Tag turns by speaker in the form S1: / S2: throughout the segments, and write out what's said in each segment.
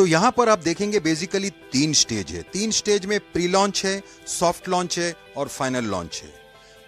S1: तो यहां पर आप देखेंगे बेसिकली 3 स्टेज है। 3 स्टेज में प्री लॉन्च है, सॉफ्ट लॉन्च है और फाइनल लॉन्च है।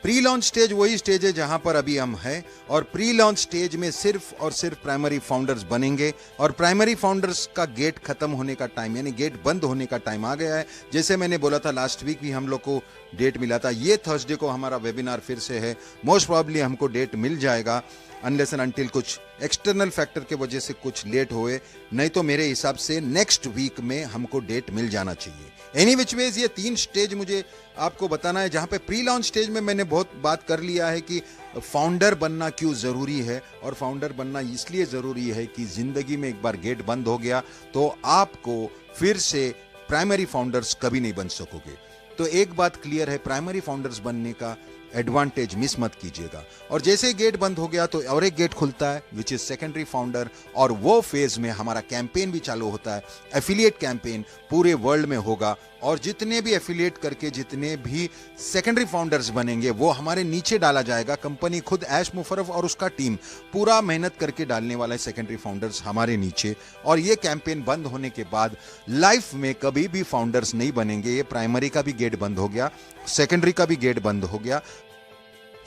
S1: प्री लॉन्च स्टेज वही स्टेज है जहां पर अभी हम हैं, और प्री लॉन्च स्टेज में सिर्फ और सिर्फ प्राइमरी फाउंडर्स बनेंगे, और प्राइमरी फाउंडर्स का गेट खत्म होने का टाइम, यानी गेट बंद होने का टाइम आ गया है। जैसे मैंने बोला था, लास्ट वीक भी हम लोग को डेट मिला था। ये थर्सडे को हमारा वेबिनार फिर से है। मोस्ट प्रॉब्ली हमको डेट मिल जाएगा, अनलेस एंड अनटिल कुछ एक्सटर्नल फैक्टर के वजह से कुछ लेट हुए, नहीं तो मेरे हिसाब से नेक्स्ट वीक में हमको डेट मिल जाना चाहिए। एनी विच वेज ये 3 स्टेज मुझे आपको बताना है, जहां पे प्री लॉन्च स्टेज में मैंने बहुत बात कर लिया है कि फाउंडर बनना क्यों ज़रूरी है, और फाउंडर बनना इसलिए ज़रूरी है कि ज़िंदगी में एक बार गेट बंद हो गया तो आपको फिर से प्राइमरी फाउंडर्स कभी नहीं बन सकोगे। तो एक बात क्लियर है, प्राइमरी फाउंडर्स बनने का एडवांटेज मिस मत कीजिएगा। और जैसे ही गेट बंद हो गया तो और एक गेट खुलता है विच इज सेकेंडरी फाउंडर, और वो फेज में हमारा कैंपेन भी चालू होता है। एफिलिएट कैंपेन पूरे वर्ल्ड में होगा, और जितने भी एफिलिएट करके जितने भी सेकेंडरी फाउंडर्स बनेंगे वो हमारे नीचे डाला जाएगा। कंपनी खुद ऐश मुफर्रफ और उसका टीम पूरा मेहनत करके डालने वाला है सेकेंडरी फाउंडर्स हमारे नीचे। और ये कैंपेन बंद होने के बाद लाइफ में कभी भी फाउंडर्स नहीं बनेंगे। ये प्राइमरी का भी गेट बंद हो गया, सेकेंडरी का भी गेट बंद हो गया।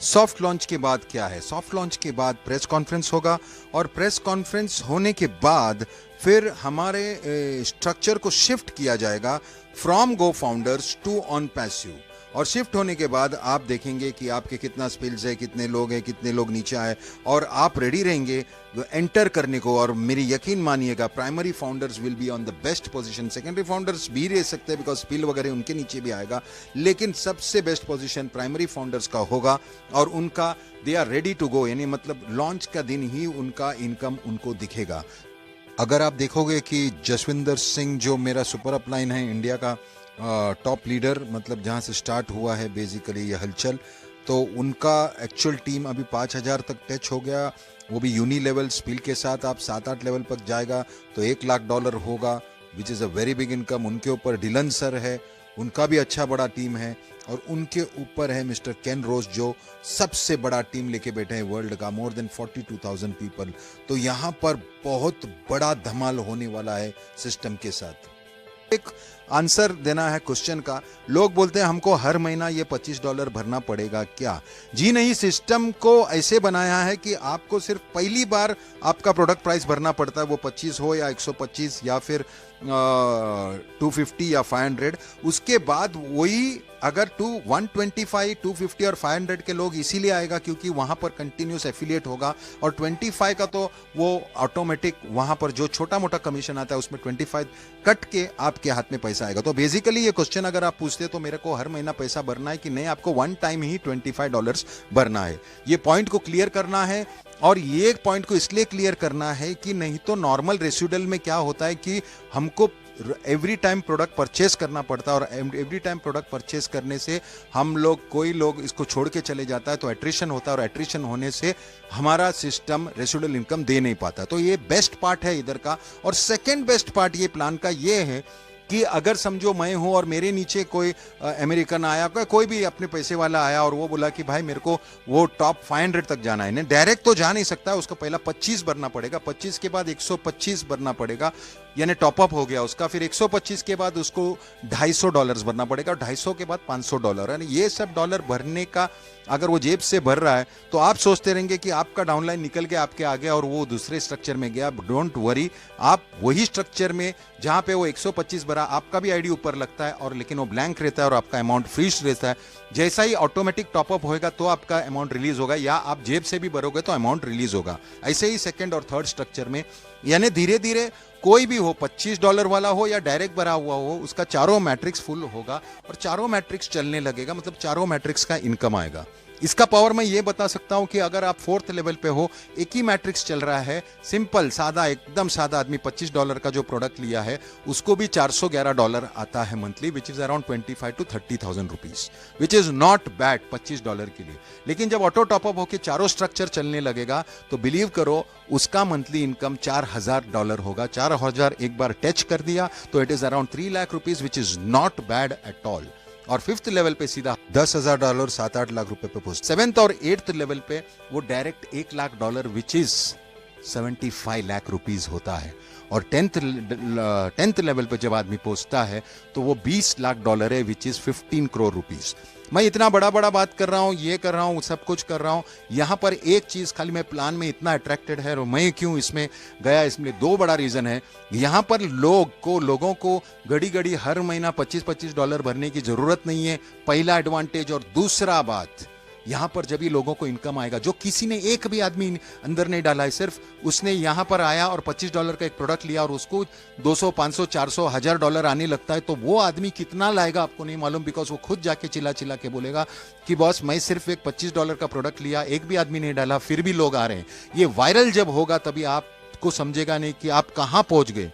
S1: सॉफ्ट लॉन्च के बाद क्या है? सॉफ्ट लॉन्च के बाद प्रेस कॉन्फ्रेंस होगा, और प्रेस कॉन्फ्रेंस होने के बाद फिर हमारे स्ट्रक्चर को शिफ्ट किया जाएगा from go founders to on passive. और शिफ्ट होने के बाद आप देखेंगे कि आपके कितना स्पिल्स है, कितने लोग हैं, कितने लोग नीचे आए, और आप रेडी रहेंगे एंटर करने को। और मेरी यकीन मानिएगा, primary founders will be on the best position. Secondary founders भी रह सकते हैं बिकॉज स्पिल वगैरह उनके नीचे भी आएगा, लेकिन सबसे बेस्ट पोजीशन प्राइमरी फाउंडर्स का होगा, और उनका they are ready to go, यानी मतलब लॉन्च का दिन ही उनका इनकम उनको दिखेगा। अगर आप देखोगे कि जसविंदर सिंह जो मेरा सुपर अपलाइन है इंडिया का टॉप लीडर, मतलब जहाँ से स्टार्ट हुआ है बेसिकली ये हलचल, तो उनका एक्चुअल टीम अभी 5000 तक टच हो गया। वो भी यूनी लेवल स्पिल के साथ आप 7-8 लेवल पर जाएगा तो $1 लाख होगा, which is a very big income. उनके ऊपर डिलन सर है, उनका भी अच्छा बड़ा टीम है, और उनके ऊपर है मिस्टर केन रोज जो सबसे बड़ा टीम लेके बैठे हैं वर्ल्ड का, मोर देन 42,000 पीपल। तो यहाँ पर बहुत बड़ा धमाल होने वाला है सिस्टम के साथ। एक आंसर देना है क्वेश्चन का। लोग बोलते हैं हमको हर महीना ये $25 भरना पड़ेगा क्या? जी नहीं, सिस्टम को ऐसे बनाया है कि आपको सिर्फ पहली बार आपका प्रोडक्ट प्राइस भरना पड़ता है, वो 25 हो या 125 या फिर 250 या 500। उसके बाद वही अगर 125, 250 और 500 के लोग इसीलिए आएगा क्योंकि वहां पर कंटिन्यूस एफिलिएट होगा, और 25 का तो वो ऑटोमेटिक वहां पर जो छोटा मोटा कमीशन आता है उसमें 25 कट के आपके हाथ में पैसा आएगा। तो बेसिकली ये क्वेश्चन अगर आप पूछते तो मेरे को हर महीना पैसा भरना है कि नहीं, आपको वन टाइम ही $25 भरना है। ये पॉइंट को क्लियर करना है, और ये पॉइंट को इसलिए क्लियर करना है कि नहीं तो नॉर्मल रेसिडुअल में क्या होता है कि हमको एवरी टाइम प्रोडक्ट परचेस करना पड़ता है, और एवरी टाइम प्रोडक्ट परचेस करने से हम लोग कोई लोग इसको छोड़ के चले जाता है तो एट्रिशन होता है, और एट्रिशन होने से हमारा सिस्टम रेसिडुअल इनकम दे नहीं पाता। तो ये बेस्ट पार्ट है इधर का। और सेकेंड बेस्ट पार्ट ये प्लान का ये है कि अगर समझो मैं हूं और मेरे नीचे कोई अमेरिकन आया, कोई भी अपने पैसे वाला आया और वो बोला कि भाई मेरे को वो टॉप 500 तक जाना है, नहीं डायरेक्ट तो जा नहीं सकता, उसको पहला 25 भरना पड़ेगा, 25 के बाद 125 भरना पड़ेगा, यानी टॉपअप हो गया उसका। फिर 125 के बाद उसको $250 भरना पड़ेगा, और 250 के बाद $500। यानी ये सब डॉलर भरने का अगर वो जेब से भर रहा है तो आप सोचते रहेंगे कि आपका डाउनलाइन निकल के आपके आगे और वो दूसरे स्ट्रक्चर में गया। डोंट वरी, आप वही स्ट्रक्चर में जहां पे वो 125 भरा, आपका भी आईडी ऊपर लगता है, और लेकिन वो ब्लैंक रहता है और आपका अमाउंट फ्रीज रहता है। जैसा ही ऑटोमेटिक टॉपअप होएगा तो आपका अमाउंट रिलीज होगा, या आप जेब से भी भरोगे तो अमाउंट रिलीज होगा। ऐसे ही सेकंड और थर्ड स्ट्रक्चर में, यानी धीरे धीरे कोई भी हो, $25 वाला हो या डायरेक्ट भरा हुआ हो, उसका चारों मैट्रिक्स फुल होगा और चारों मैट्रिक्स चलने लगेगा, मतलब चारों मैट्रिक्स का इनकम आएगा। इसका पावर मैं ये बता सकता हूं कि अगर आप 4th लेवल पे हो, एक ही मैट्रिक्स चल रहा है, सिंपल सादा, एकदम सादा आदमी $25 का जो प्रोडक्ट लिया है उसको भी $411 आता है monthly, which is around 25,000 to 30,000 rupees, which is not bad $25 के लिए। लेकिन जब ऑटो टॉपअप होकर चारों स्ट्रक्चर चलने लगेगा तो बिलीव करो उसका मंथली इनकम $4,000 होगा। 4,000 एक बार टच कर दिया तो it is around 3 lakh rupees, which is not bad at all. और 5th लेवल पे सीधा $10,000 7-8 लाख रुपए पे पहुंच। 7th और 8th लेवल पे वो direct $1 lakh, which is 75 lakh rupees होता है। और टेंथ लेवल पे जब आदमी पहुंचता है तो वो $20 लाख है, विच इज 15 करोड़ रुपीस। मैं इतना बड़ा बड़ा बात कर रहा हूँ, ये कर रहा हूँ, सब कुछ कर रहा हूँ। यहाँ पर एक चीज खाली मैं प्लान में इतना अट्रैक्टेड है और मैं क्यों इसमें गया, इसमें दो बड़ा रीजन है। यहाँ पर लोगों को घड़ी घड़ी हर महीना $25-25 भरने की जरूरत नहीं है, पहला एडवांटेज। और दूसरा बात, यहाँ पर जब भी लोगों को इनकम आएगा, जो किसी ने एक भी आदमी अंदर नहीं डाला है, सिर्फ उसने यहाँ पर आया और $25 का एक प्रोडक्ट लिया और उसको 200, 500, 400, $1000 आने लगता है, तो वो आदमी कितना लाएगा आपको नहीं मालूम। बिकॉज वो खुद जाके चिल्ला चिल्ला के बोलेगा कि बॉस मैं सिर्फ एक $25 का प्रोडक्ट लिया, एक भी आदमी नहीं डाला, फिर भी लोग आ रहे हैं। ये वायरल जब होगा तभी आपको समझेगा नहीं कि आप कहाँ पहुंच गए,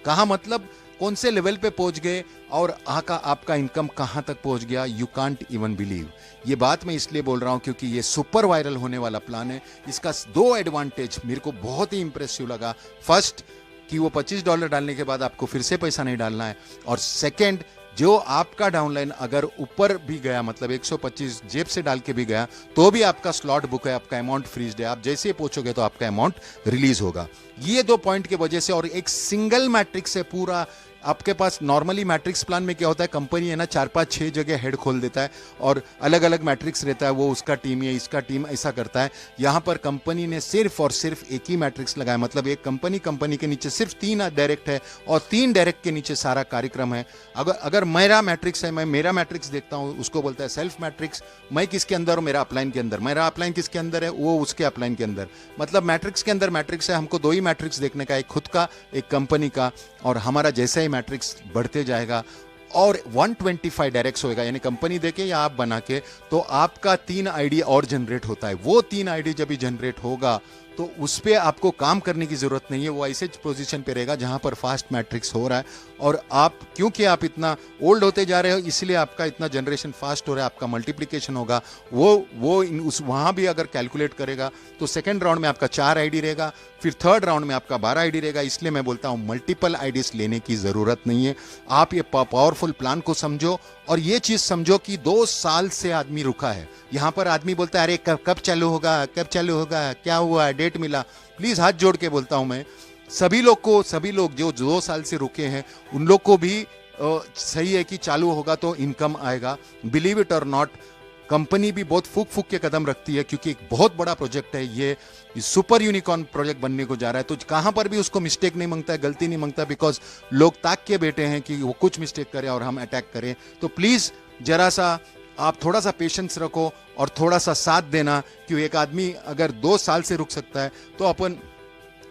S1: कहाँ मतलब कौन से लेवल पे पहुंच गए और आपका इनकम कहां तक पहुंच गया। You can't even believe. ये बात मैं इसलिए बोल रहा हूं क्योंकि ये सुपर वायरल होने वाला प्लान है। इसका दो एडवांटेज मेरे को बहुत ही इंप्रेसिव लगा। फर्स्ट कि वो $25 डालने के बाद आपको फिर से पैसा नहीं डालना है, और सेकेंड, जो आपका डाउनलाइन अगर ऊपर भी गया, मतलब 125 जेब से डाल के भी गया, तो भी आपका स्लॉट बुक है, आपका अमाउंट फ्रीज है। आप जैसे ही पहुंचोगे तो आपका अमाउंट रिलीज होगा। ये दो पॉइंट की वजह से, और एक सिंगल मैट्रिक्स है पूरा। आपके पास नॉर्मली मैट्रिक्स प्लान में क्या होता है, कंपनी है ना 4-5-6 जगह हेड खोल देता है और अलग अलग मैट्रिक्स रहता है, वो उसका टीम या इसका टीम ऐसा करता है। यहाँ पर कंपनी ने सिर्फ और सिर्फ एक ही मैट्रिक्स लगाया, मतलब एक कंपनी के नीचे सिर्फ 3 डायरेक्ट है और 3 डायरेक्ट के नीचे सारा कार्यक्रम है। अगर मेरा मैट्रिक्स है, मैं मेरा मैट्रिक्स देखता हूँ, उसको बोलता है सेल्फ मैट्रिक्स। मैं किसके अंदर हूँ, मेरा अपलाइन के अंदर। मेरा अपलाइन किसके अंदर है, वो उसके अपलाइन के अंदर। मतलब मैट्रिक्स के अंदर मैट्रिक्स है। हमको 2 ही मैट्रिक्स देखने का, एक खुद का, एक कंपनी का। और हमारा जैसा ही मैट्रिक्स बढ़ते जाएगा और 125 डायरेक्ट्स होएगा, यानी कंपनी देके या आप बना के, तो आपका 3 आईडी और जनरेट होता है। वो 3 आईडी जब भी जनरेट होगा तो उस पर आपको काम करने की जरूरत नहीं है। वो ऐसे पोजीशन पे रहेगा जहां पर फास्ट मैट्रिक्स हो रहा है, और आप क्योंकि आप इतना ओल्ड होते जा रहे हो इसलिए आपका इतना जनरेशन फास्ट हो रहा है, आपका मल्टीप्लिकेशन होगा। वो वहां भी अगर कैलकुलेट करेगा तो सेकेंड राउंड में आपका 4 आईडी रहेगा, फिर थर्ड राउंड में आपका 12 आईडी रहेगा। इसलिए मैं बोलता हूं मल्टीपल आईडीज लेने की जरूरत नहीं है। आप ये पावरफुल प्लान को समझो, और ये चीज समझो कि 2 साल से आदमी रुका है। यहां पर आदमी बोलता है अरे कब चालू होगा, कब चालू होगा, क्या हुआ, डेट मिला। प्लीज हाथ जोड़ के बोलता हूं मैं, सभी लोग जो 2 साल से रुके हैं उन लोग को भी सही है कि चालू होगा तो इनकम आएगा। बिलीव इट और नॉट, कंपनी भी बहुत फूक के कदम रखती है क्योंकि एक बहुत बड़ा प्रोजेक्ट है ये सुपर यूनिकॉर्न प्रोजेक्ट बनने को जा रहा है। तो कहां पर भी उसको मिस्टेक नहीं मांगता है, गलती नहीं मांगता, बिकॉज लोग ताक के बैठे हैं कि वो कुछ मिस्टेक करे और हम अटैक करें। तो प्लीज जरा सा आप थोड़ा सा पेशेंस रखो और थोड़ा सा साथ देना, कि एक आदमी अगर 2 साल से रुक सकता है तो अपन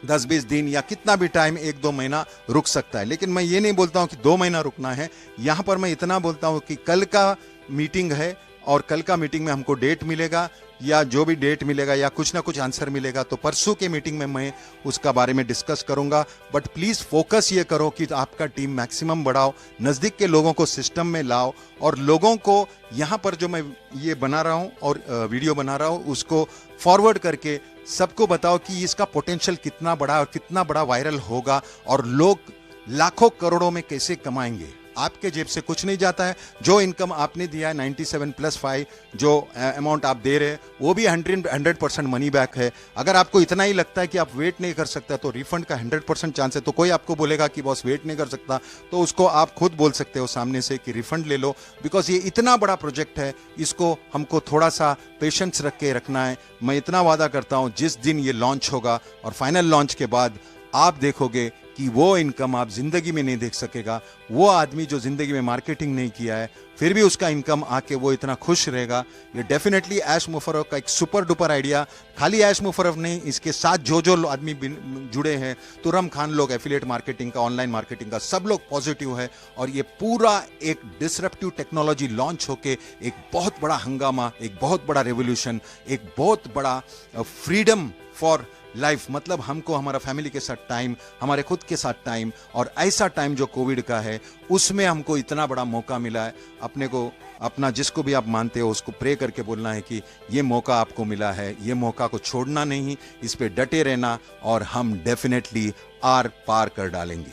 S1: 10-20 दिन या कितना भी टाइम 1-2 महीना रुक सकता है। लेकिन मैं ये नहीं बोलता हूं कि 2 महीना रुकना है। यहां पर मैं इतना बोलता हूं कि कल का मीटिंग है और कल का मीटिंग में हमको डेट मिलेगा, या जो भी डेट मिलेगा या कुछ ना कुछ आंसर मिलेगा, तो परसों के मीटिंग में मैं उसका बारे में डिस्कस करूंगा। बट प्लीज फोकस ये करो कि आपका टीम मैक्सिमम बढ़ाओ, नजदीक के लोगों को सिस्टम में लाओ, और लोगों को यहाँ पर जो मैं ये बना रहा हूँ और वीडियो बना रहा हूँ उसको फॉरवर्ड करके सबको बताओ कि इसका पोटेंशियल कितना बड़ा और कितना बड़ा वायरल होगा, और लोग लाखों करोड़ों में कैसे कमाएंगे। आपके जेब से कुछ नहीं जाता है। जो इनकम आपने दिया है 97+5 जो अमाउंट आप दे रहे हैं वो भी 100% मनी बैक है। अगर आपको इतना ही लगता है कि आप वेट नहीं कर सकता तो रिफंड का 100% चांस है। तो कोई आपको बोलेगा कि बॉस वेट नहीं कर सकता तो उसको आप खुद बोल सकते हो सामने से कि रिफंड ले लो, बिकॉज ये इतना बड़ा प्रोजेक्ट है, इसको हमको थोड़ा सा पेशेंस रख के रखना है। मैं इतना वादा करता हूँ जिस दिन ये लॉन्च होगा और फाइनल लॉन्च के बाद आप देखोगे कि वो इनकम आप जिंदगी में नहीं देख सकेगा। वो आदमी जो जिंदगी में मार्केटिंग नहीं किया है फिर भी उसका इनकम आके वो इतना खुश रहेगा। ये डेफिनेटली ऐश मुफर्रफ का एक सुपर डुपर आइडिया। खाली ऐश मुफर्रफ नहीं, इसके साथ जो आदमी जुड़े हैं, तुरम खान लोग एफिलिएट मार्केटिंग का, ऑनलाइन मार्केटिंग का, सब लोग पॉजिटिव है। और ये पूरा एक डिसरप्टिव टेक्नोलॉजी लॉन्च होके एक बहुत बड़ा हंगामा, एक बहुत बड़ा रेवोल्यूशन, एक बहुत बड़ा फ्रीडम फॉर लाइफ, मतलब हमको हमारा फैमिली के साथ टाइम, हमारे खुद के साथ टाइम, और ऐसा टाइम जो कोविड का है उसमें हमको इतना बड़ा मौका मिला है। अपने को अपना जिसको भी आप मानते हो उसको प्रे करके बोलना है कि ये मौका आपको मिला है, ये मौका को छोड़ना नहीं, इस पे डटे रहना, और हम डेफिनेटली आर पार कर डालेंगे।